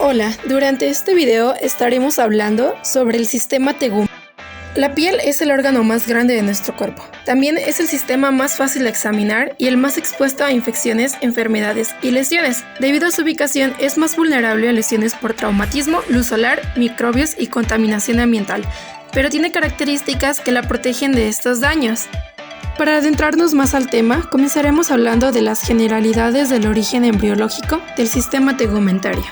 Hola, durante este video estaremos hablando sobre el sistema tegumentario. La piel es el órgano más grande de nuestro cuerpo. También es el sistema más fácil de examinar y el más expuesto a infecciones, enfermedades y lesiones. Debido a su ubicación, es más vulnerable a lesiones por traumatismo, luz solar, microbios y contaminación ambiental, pero tiene características que la protegen de estos daños. Para adentrarnos más al tema, comenzaremos hablando de las generalidades del origen embriológico del sistema tegumentario.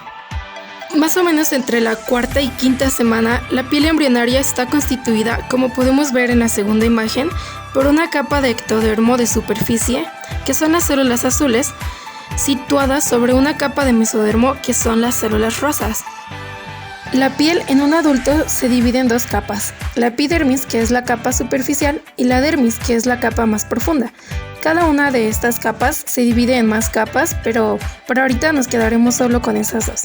Más o menos entre la cuarta y quinta semana, la piel embrionaria está constituida, como podemos ver en la segunda imagen, por una capa de ectodermo de superficie, que son las células azules, situadas sobre una capa de mesodermo, que son las células rosas. La piel en un adulto se divide en dos capas, la epidermis, que es la capa superficial, y la dermis, que es la capa más profunda. Cada una de estas capas se divide en más capas, pero por ahorita nos quedaremos solo con esas dos.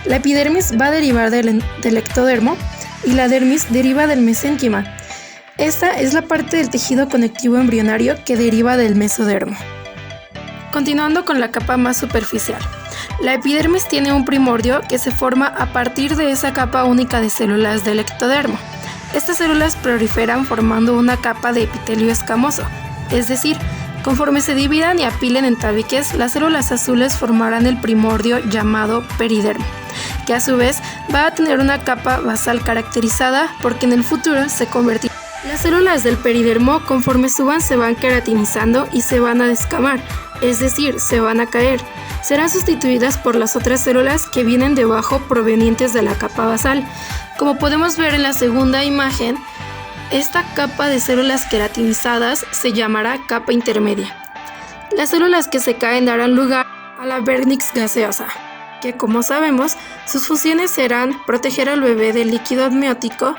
La epidermis va a derivar del ectodermo y la dermis deriva del mesénquima. Esta es la parte del tejido conectivo embrionario que deriva del mesodermo. Continuando con la capa más superficial. La epidermis tiene un primordio que se forma a partir de esa capa única de células del ectodermo. Estas células proliferan formando una capa de epitelio escamoso, es decir, conforme se dividan y apilen en tabiques, las células azules formarán el primordio llamado peridermo, que a su vez va a tener una capa basal caracterizada porque en el futuro se convertirá. Las células del peridermo, conforme suban, se van queratinizando y se van a descamar, es decir, se van a caer. Serán sustituidas por las otras células que vienen debajo provenientes de la capa basal. Como podemos ver en la segunda imagen, esta capa de células queratinizadas se llamará capa intermedia. Las células que se caen darán lugar a la vernix gaseosa, que como sabemos, sus funciones serán proteger al bebé del líquido amniótico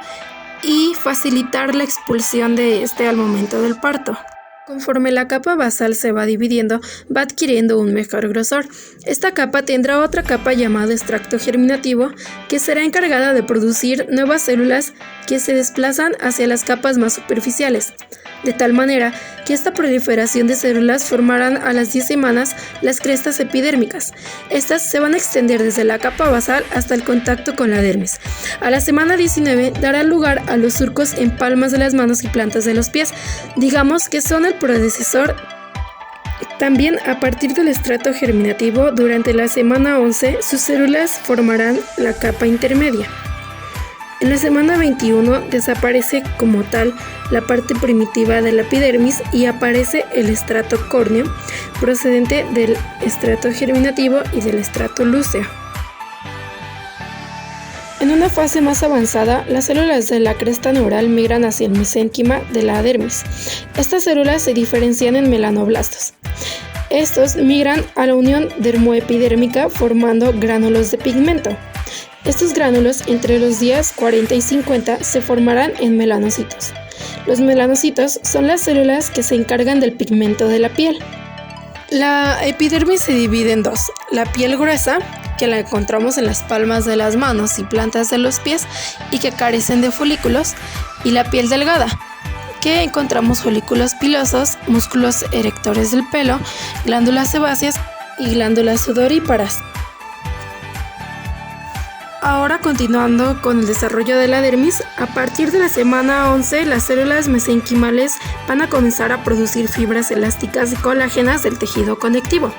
y facilitar la expulsión de este al momento del parto. Conforme la capa basal se va dividiendo, va adquiriendo un mejor grosor. Esta capa tendrá otra capa llamada extracto germinativo, que será encargada de producir nuevas células que se desplazan hacia las capas más superficiales, de tal manera que esta proliferación de células formarán a las 10 semanas las crestas epidérmicas. Estas se van a extender desde la capa basal hasta el contacto con la dermis. A la semana 19 dará lugar a los surcos en palmas de las manos y plantas de los pies, digamos que son el predecesor. También a partir del estrato germinativo, durante la semana 11, sus células formarán la capa intermedia. En la semana 21 desaparece como tal la parte primitiva de la epidermis y aparece el estrato córneo, procedente del estrato germinativo y del estrato lúceo. En una fase más avanzada, las células de la cresta neural migran hacia el mesénquima de la dermis. Estas células se diferencian en melanoblastos. Estos migran a la unión dermoepidérmica formando gránulos de pigmento. Estos gránulos, entre los días 40 y 50, se formarán en melanocitos. Los melanocitos son las células que se encargan del pigmento de la piel. La epidermis se divide en dos: la piel gruesa, que la encontramos en las palmas de las manos y plantas de los pies y que carecen de folículos, y la piel delgada, que encontramos folículos pilosos, músculos erectores del pelo, glándulas sebáceas y glándulas sudoríparas. Ahora, continuando con el desarrollo de la dermis, a partir de la semana 11 las células mesenquimales van a comenzar a producir fibras elásticas y colágenas del tejido conectivo.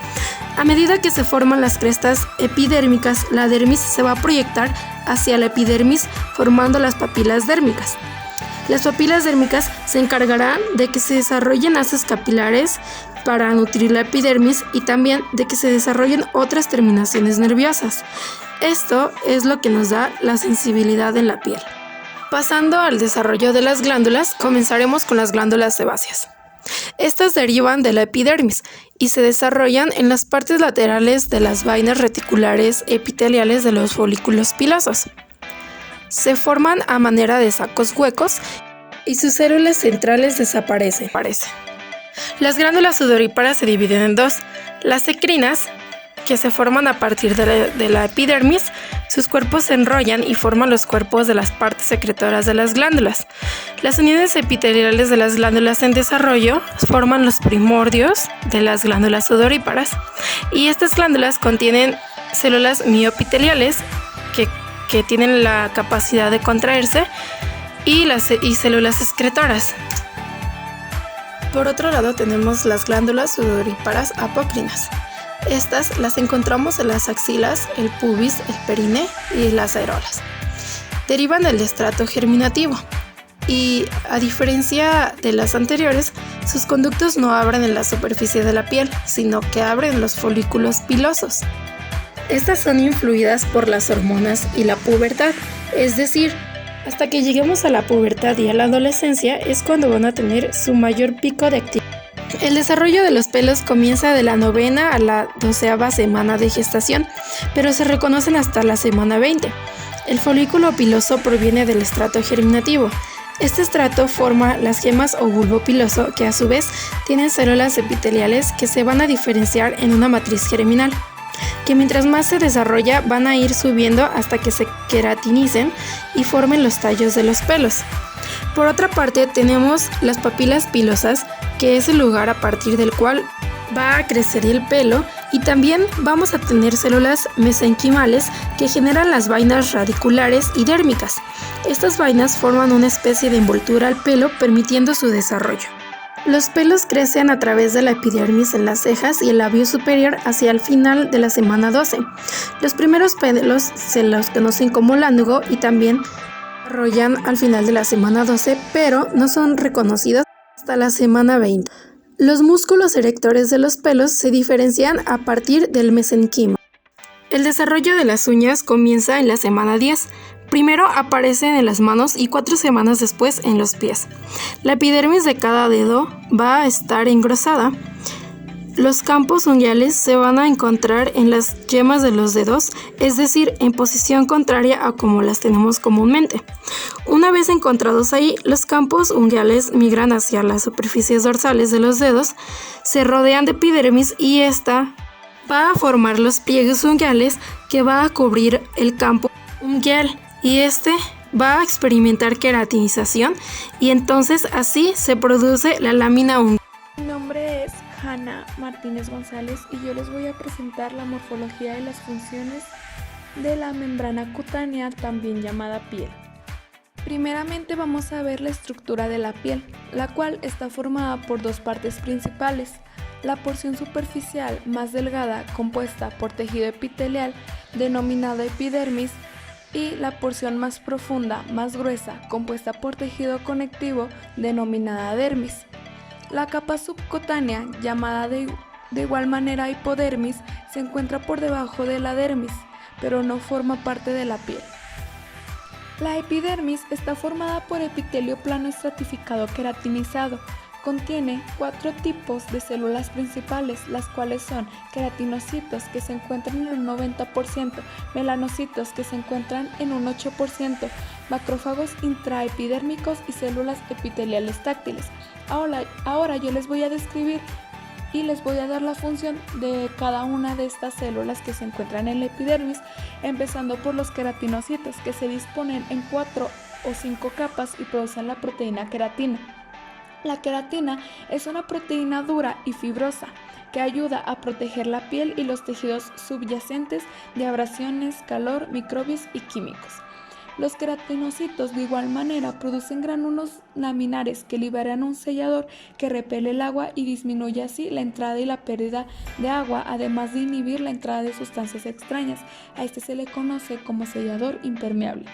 A medida que se forman las crestas epidérmicas, la dermis se va a proyectar hacia la epidermis formando las papilas dérmicas. Las papilas dérmicas se encargarán de que se desarrollen haces capilares para nutrir la epidermis y también de que se desarrollen otras terminaciones nerviosas. Esto es lo que nos da la sensibilidad en la piel. Pasando al desarrollo de las glándulas, comenzaremos con las glándulas sebáceas. Estas derivan de la epidermis y se desarrollan en las partes laterales de las vainas reticulares epiteliales de los folículos pilosos. Se forman a manera de sacos huecos y sus células centrales desaparecen. Las glándulas sudoríparas se dividen en dos: las ecrinas, que se forman a partir de la epidermis. Sus cuerpos se enrollan y forman los cuerpos de las partes secretoras de las glándulas. Las uniones epiteliales de las glándulas en desarrollo forman los primordios de las glándulas sudoríparas, y estas glándulas contienen células mioepiteliales que tienen la capacidad de contraerse y células excretoras. Por otro lado tenemos las glándulas sudoríparas apócrinas. Estas las encontramos en las axilas, el pubis, el perine y las areolas. Derivan del estrato germinativo y, a diferencia de las anteriores, sus conductos no abren en la superficie de la piel, sino que abren los folículos pilosos. Estas son influidas por las hormonas y la pubertad, es decir, hasta que lleguemos a la pubertad y a la adolescencia es cuando van a tener su mayor pico de actividad. El desarrollo de los pelos comienza de la 9ª a la 12ª semana de gestación, pero se reconocen hasta la semana 20. El folículo piloso proviene del estrato germinativo. Este estrato forma las gemas o bulbo piloso, que a su vez tienen células epiteliales que se van a diferenciar en una matriz germinal, que mientras más se desarrolla van a ir subiendo hasta que se queratinicen y formen los tallos de los pelos. Por otra parte tenemos las papilas pilosas, que es el lugar a partir del cual va a crecer el pelo, y también vamos a tener células mesenquimales que generan las vainas radiculares y dérmicas. Estas vainas forman una especie de envoltura al pelo, permitiendo su desarrollo. Los pelos crecen a través de la epidermis en las cejas y el labio superior hacia el final de la semana 12. Los primeros pelos se los conocen como lánugo y también desarrollan al final de la semana 12, pero no son reconocidos hasta la semana 20. Los músculos erectores de los pelos se diferencian a partir del mesenquima. El desarrollo de las uñas comienza en la semana 10. Primero aparecen en las manos y 4 semanas después en los pies. La epidermis de cada dedo va a estar engrosada. Los campos unguiales se van a encontrar en las yemas de los dedos, es decir, en posición contraria a como las tenemos comúnmente. Una vez encontrados ahí, los campos unguiales migran hacia las superficies dorsales de los dedos, se rodean de epidermis y esta va a formar los pliegues unguiales que va a cubrir el campo unguial, y este va a experimentar queratinización y entonces así se produce la lámina unguial. Mi nombre es Hanna Martínez González y yo les voy a presentar la morfología y las funciones de la membrana cutánea, también llamada piel. Primeramente vamos a ver la estructura de la piel, la cual está formada por dos partes principales: la porción superficial más delgada, compuesta por tejido epitelial, denominado epidermis, y la porción más profunda, más gruesa, compuesta por tejido conectivo, denominada dermis. La capa subcutánea, llamada de igual manera hipodermis, se encuentra por debajo de la dermis, pero no forma parte de la piel. La epidermis está formada por epitelio plano estratificado queratinizado. Contiene 4 tipos de células principales, las cuales son queratinocitos, que se encuentran en un 90%, melanocitos, que se encuentran en un 8%, macrófagos intraepidérmicos y células epiteliales táctiles. Ahora yo les voy a describir y les voy a dar la función de cada una de estas células que se encuentran en la epidermis, empezando por los queratinocitos, que se disponen en 4 o 5 capas y producen la proteína queratina. La queratina es una proteína dura y fibrosa que ayuda a proteger la piel y los tejidos subyacentes de abrasiones, calor, microbios y químicos. Los queratinocitos de igual manera producen gránulos laminares que liberan un sellador que repele el agua y disminuye así la entrada y la pérdida de agua, además de inhibir la entrada de sustancias extrañas. A este se le conoce como sellador impermeable.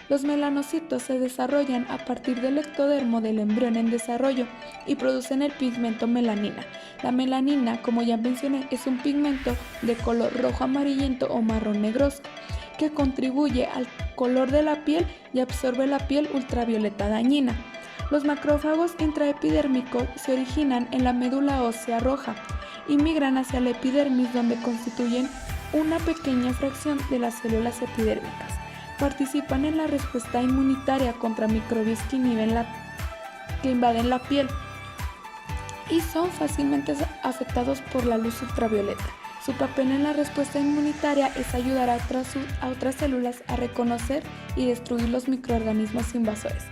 Los melanocitos se desarrollan a partir del ectodermo del embrión en desarrollo y producen el pigmento melanina. La melanina, como ya mencioné, es un pigmento de color rojo amarillento o marrón negruzco que contribuye al color de la piel y absorbe la piel ultravioleta dañina. Los macrófagos intraepidérmicos se originan en la médula ósea roja y migran hacia la epidermis, donde constituyen una pequeña fracción de las células epidérmicas. Participan en la respuesta inmunitaria contra microbios que invaden la piel y son fácilmente afectados por la luz ultravioleta. Su papel en la respuesta inmunitaria es ayudar a otras células a reconocer y destruir los microorganismos invasores.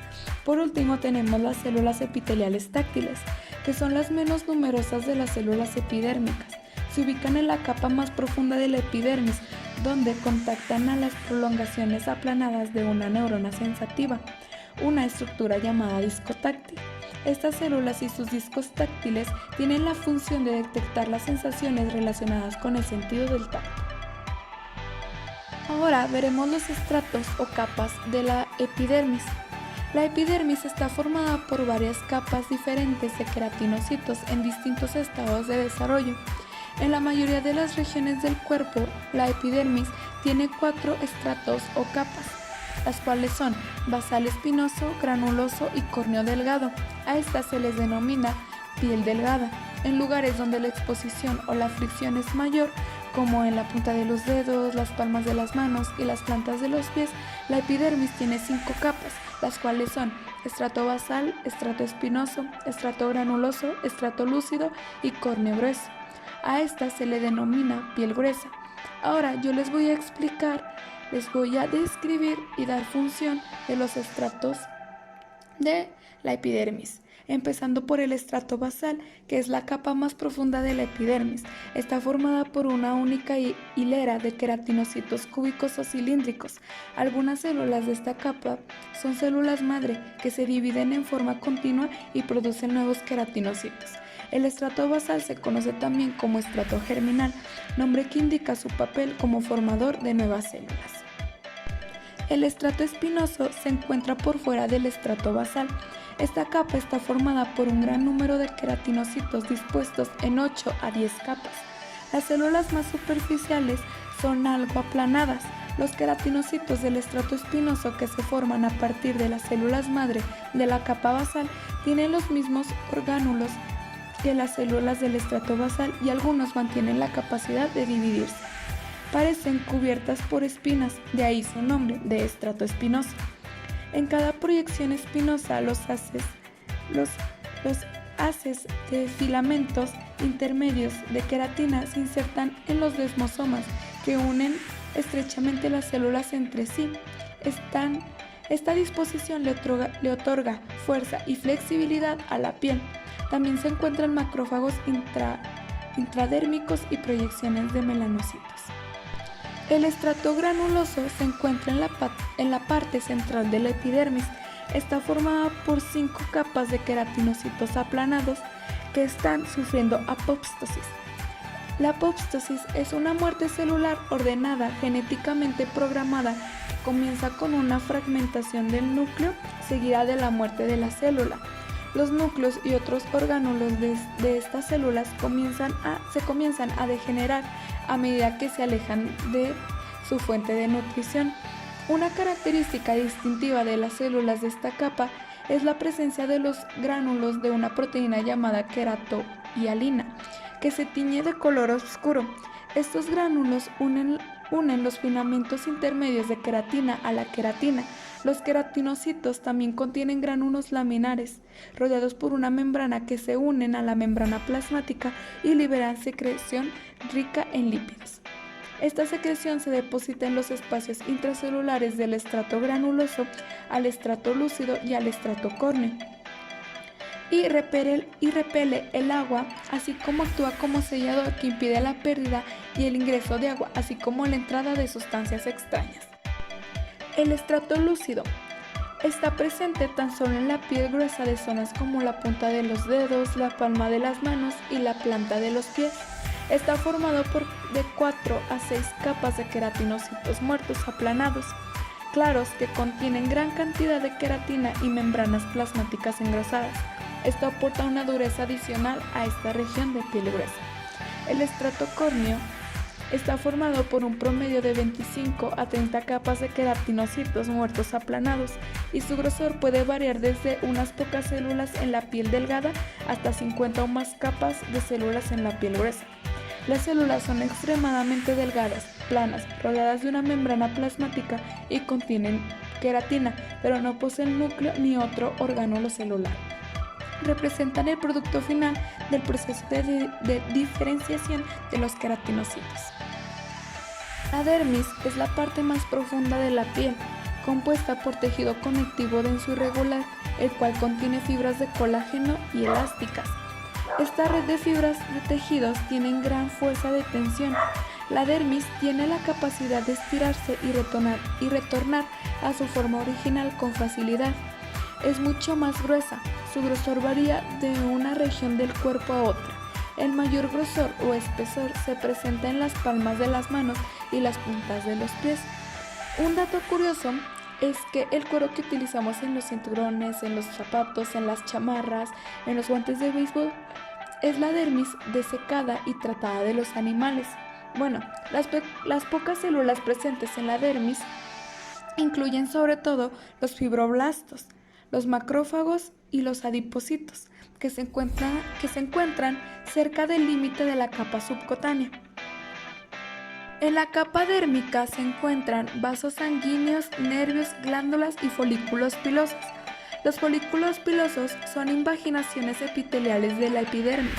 Por último, tenemos las células epiteliales táctiles, que son las menos numerosas de las células epidérmicas. Se ubican en la capa más profunda de la epidermis, donde contactan a las prolongaciones aplanadas de una neurona sensativa, una estructura llamada disco táctil. Estas células y sus discos táctiles tienen la función de detectar las sensaciones relacionadas con el sentido del tacto. Ahora veremos los estratos o capas de la epidermis. La epidermis está formada por varias capas diferentes de queratinocitos en distintos estados de desarrollo. En la mayoría de las regiones del cuerpo, la epidermis tiene 4 estratos o capas, las cuales son basal espinoso, granuloso y córneo delgado. A estas se les denomina piel delgada. En lugares donde la exposición o la fricción es mayor, como en la punta de los dedos, las palmas de las manos y las plantas de los pies, la epidermis tiene 5 capas, las cuales son estrato basal, estrato espinoso, estrato granuloso, estrato lúcido y córneo grueso. A esta se le denomina piel gruesa. Ahora yo les voy a describir y dar función de los estratos de la epidermis. Empezando por el estrato basal, que es la capa más profunda de la epidermis. Está formada por una única hilera de queratinocitos cúbicos o cilíndricos. Algunas células de esta capa son células madre que se dividen en forma continua y producen nuevos queratinocitos. El estrato basal se conoce también como estrato germinal, nombre que indica su papel como formador de nuevas células. El estrato espinoso se encuentra por fuera del estrato basal. Esta capa está formada por un gran número de queratinocitos dispuestos en 8 a 10 capas. Las células más superficiales son algo aplanadas. Los queratinocitos del estrato espinoso, que se forman a partir de las células madre de la capa basal, tienen los mismos orgánulos que las células del estrato basal y algunos mantienen la capacidad de dividirse. Parecen cubiertas por espinas, de ahí su nombre de estrato espinoso. En cada proyección espinosa, los haces de filamentos intermedios de queratina se insertan en los desmosomas que unen estrechamente las células entre sí. Esta disposición le otorga fuerza y flexibilidad a la piel. También se encuentran macrófagos intradérmicos y proyecciones de melanocitos. El estrato granuloso se encuentra en la parte central de la epidermis. Está formada por 5 capas de queratinocitos aplanados que están sufriendo apoptosis. La apoptosis es una muerte celular ordenada, genéticamente programada, que comienza con una fragmentación del núcleo seguida de la muerte de la célula. Los núcleos y otros orgánulos de estas células se comienzan a degenerar a medida que se alejan de su fuente de nutrición. Una característica distintiva de las células de esta capa es la presencia de los gránulos de una proteína llamada queratohialina, que se tiñe de color oscuro. Estos gránulos unen los filamentos intermedios de queratina a la queratina. Los queratinocitos también contienen gránulos laminares, rodeados por una membrana que se unen a la membrana plasmática y liberan secreción rica en lípidos. Esta secreción se deposita en los espacios intracelulares del estrato granuloso, al estrato lúcido y al estrato córneo. Y repele el agua, así como actúa como sellador que impide la pérdida y el ingreso de agua, así como la entrada de sustancias extrañas. El estrato lúcido está presente tan solo en la piel gruesa de zonas como la punta de los dedos, la palma de las manos y la planta de los pies. Está formado de 4 a 6 capas de queratinocitos muertos aplanados, claros, que contienen gran cantidad de queratina y membranas plasmáticas engrosadas. Esto aporta una dureza adicional a esta región de piel gruesa. El estrato córneo está formado por un promedio de 25 a 30 capas de queratinocitos muertos aplanados y su grosor puede variar desde unas pocas células en la piel delgada hasta 50 o más capas de células en la piel gruesa. Las células son extremadamente delgadas, planas, rodeadas de una membrana plasmática y contienen queratina, pero no poseen núcleo ni otro orgánulo celular. Representan el producto final del proceso de diferenciación de los queratinocitos. La dermis es la parte más profunda de la piel, compuesta por tejido conectivo denso y regular, el cual contiene fibras de colágeno y elásticas. Esta red de fibras de tejidos tienen gran fuerza de tensión. La dermis tiene la capacidad de estirarse y retornar a su forma original con facilidad. Es mucho más gruesa. Su grosor varía de una región del cuerpo a otra. El mayor grosor o espesor se presenta en las palmas de las manos y las puntas de los pies. Un dato curioso es que el cuero que utilizamos en los cinturones, en los zapatos, en las chamarras, en los guantes de béisbol, es la dermis desecada y tratada de los animales. Bueno, las pocas células presentes en la dermis incluyen sobre todo los fibroblastos, los macrófagos y los adipocitos, que se encuentran cerca del límite de la capa subcutánea. En la capa dérmica se encuentran vasos sanguíneos, nervios, glándulas y folículos pilosos. Los folículos pilosos son invaginaciones epiteliales de la epidermis.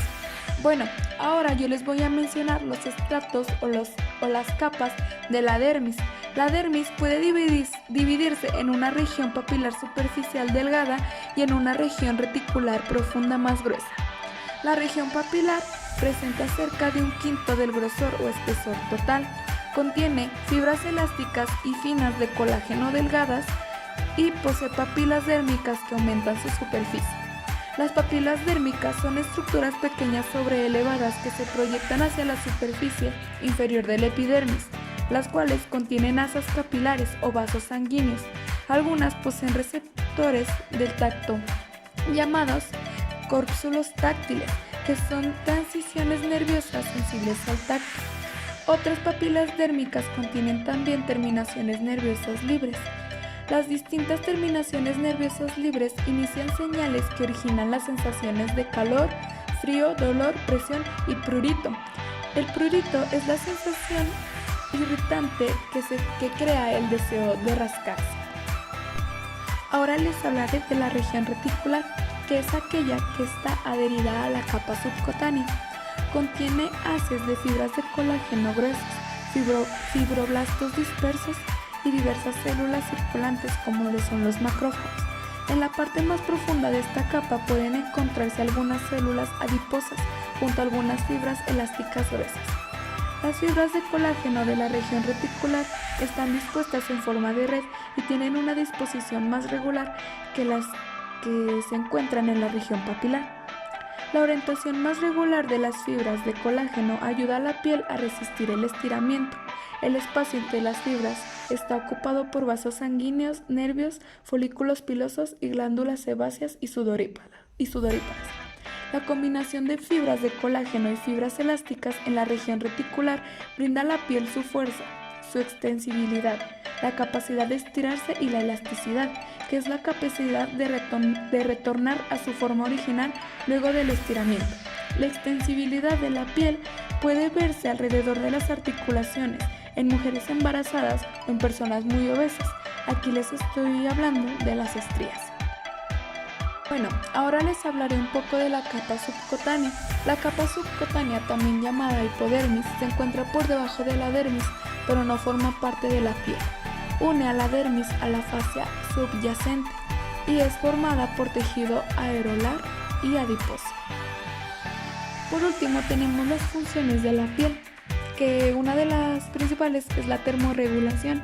Bueno, ahora yo les voy a mencionar los estratos o las capas de la dermis. La dermis puede dividirse en una región papilar superficial delgada y en una región reticular profunda más gruesa. La región papilar presenta cerca de un quinto del grosor o espesor total. Contiene fibras elásticas y finas de colágeno delgadas y posee papilas dérmicas que aumentan su superficie. Las papilas dérmicas son estructuras pequeñas sobreelevadas que se proyectan hacia la superficie inferior del epidermis, las cuales contienen asas capilares o vasos sanguíneos. Algunas poseen receptores del tacto, llamados córpsulos táctiles, que son transiciones nerviosas sensibles al tacto. Otras papilas dérmicas contienen también terminaciones nerviosas libres. Las distintas terminaciones nerviosas libres inician señales que originan las sensaciones de calor, frío, dolor, presión y prurito. El prurito es la sensación irritante que crea el deseo de rascarse. Ahora les hablaré de la región reticular, que es aquella que está adherida a la capa subcutánea. Contiene haces de fibras de colágeno gruesas, fibroblastos dispersos y diversas células circulantes como lo son los macrófagos. En la parte más profunda de esta capa pueden encontrarse algunas células adiposas junto a algunas fibras elásticas gruesas. Las fibras de colágeno de la región reticular están dispuestas en forma de red y tienen una disposición más regular que las que se encuentran en la región papilar. La orientación más regular de las fibras de colágeno ayuda a la piel a resistir el estiramiento. El espacio entre las fibras está ocupado por vasos sanguíneos, nervios, folículos pilosos y glándulas sebáceas y sudoríparas. La combinación de fibras de colágeno y fibras elásticas en la región reticular brinda a la piel su fuerza, su extensibilidad, la capacidad de estirarse y la elasticidad, que es la capacidad de retornar a su forma original luego del estiramiento. La extensibilidad de la piel puede verse alrededor de las articulaciones, en mujeres embarazadas o en personas muy obesas. Aquí les estoy hablando de las estrías. Bueno, ahora les hablaré un poco de la capa subcutánea. La capa subcutánea, también llamada hipodermis, se encuentra por debajo de la dermis, pero no forma parte de la piel. Une a la dermis a la fascia subyacente y es formada por tejido areolar y adiposo. Por último, tenemos las funciones de la piel, que una de las principales es la termorregulación,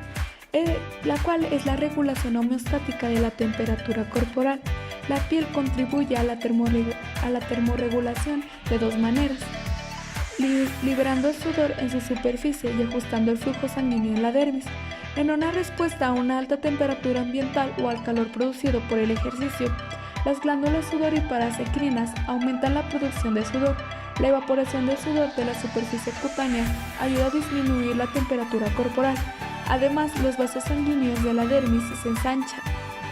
la cual es la regulación homeostática de la temperatura corporal. La piel contribuye a la termorregulación de dos maneras: liberando el sudor en su superficie y ajustando el flujo sanguíneo en la dermis. En una respuesta a una alta temperatura ambiental o al calor producido por el ejercicio, las glándulas sudoríparas encrinas aumentan la producción de sudor. La evaporación del sudor de la superficie cutánea ayuda a disminuir la temperatura corporal. Además, los vasos sanguíneos de la dermis se ensanchan.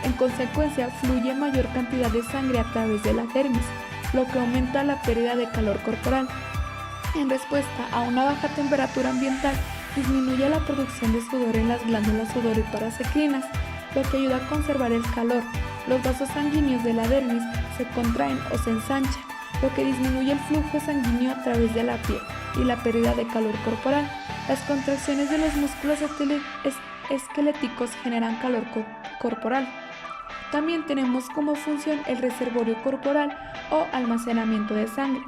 En consecuencia, fluye mayor cantidad de sangre a través de la dermis, lo que aumenta la pérdida de calor corporal. En respuesta a una baja temperatura ambiental, disminuye la producción de sudor en las glándulas sudoríparas encrinas, lo que ayuda a conservar el calor. Los vasos sanguíneos de la dermis se contraen o se ensanchan, lo que disminuye el flujo sanguíneo a través de la piel y la pérdida de calor corporal. Las contracciones de los músculos esqueléticos generan calor corporal. También tenemos como función el reservorio corporal o almacenamiento de sangre.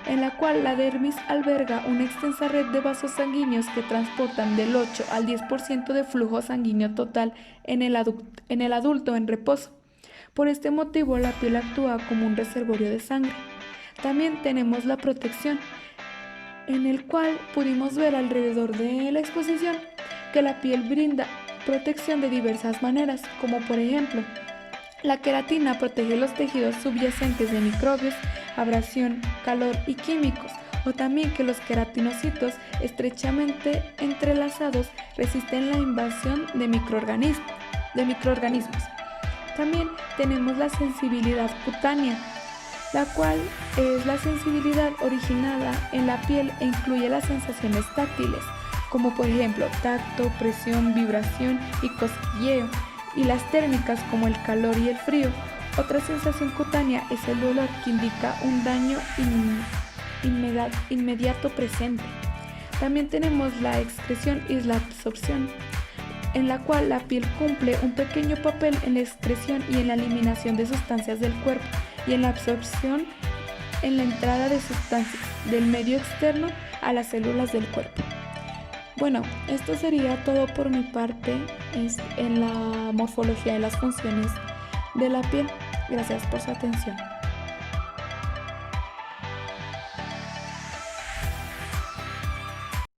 en la cual la dermis alberga una extensa red de vasos sanguíneos que transportan del 8 al 10% de flujo sanguíneo total en el adulto en reposo. Por este motivo, la piel actúa como un reservorio de sangre. También tenemos la protección, en el cual pudimos ver alrededor de la exposición que la piel brinda protección de diversas maneras, como por ejemplo, la queratina protege los tejidos subyacentes de microbios, abrasión, calor y químicos, o también que los queratinocitos estrechamente entrelazados resisten la invasión de microorganismos. También tenemos la sensibilidad cutánea, la cual es la sensibilidad originada en la piel e incluye las sensaciones táctiles, como por ejemplo tacto, presión, vibración y cosquilleo, y las térmicas como el calor y el frío. Otra sensación cutánea es el dolor, que indica un daño inmediato presente. También tenemos la excreción y la absorción, en la cual la piel cumple un pequeño papel en la excreción y en la eliminación de sustancias del cuerpo, y en la absorción en la entrada de sustancias del medio externo a las células del cuerpo. Bueno, esto sería todo por mi parte en la morfología y las funciones de la piel. Gracias por su atención.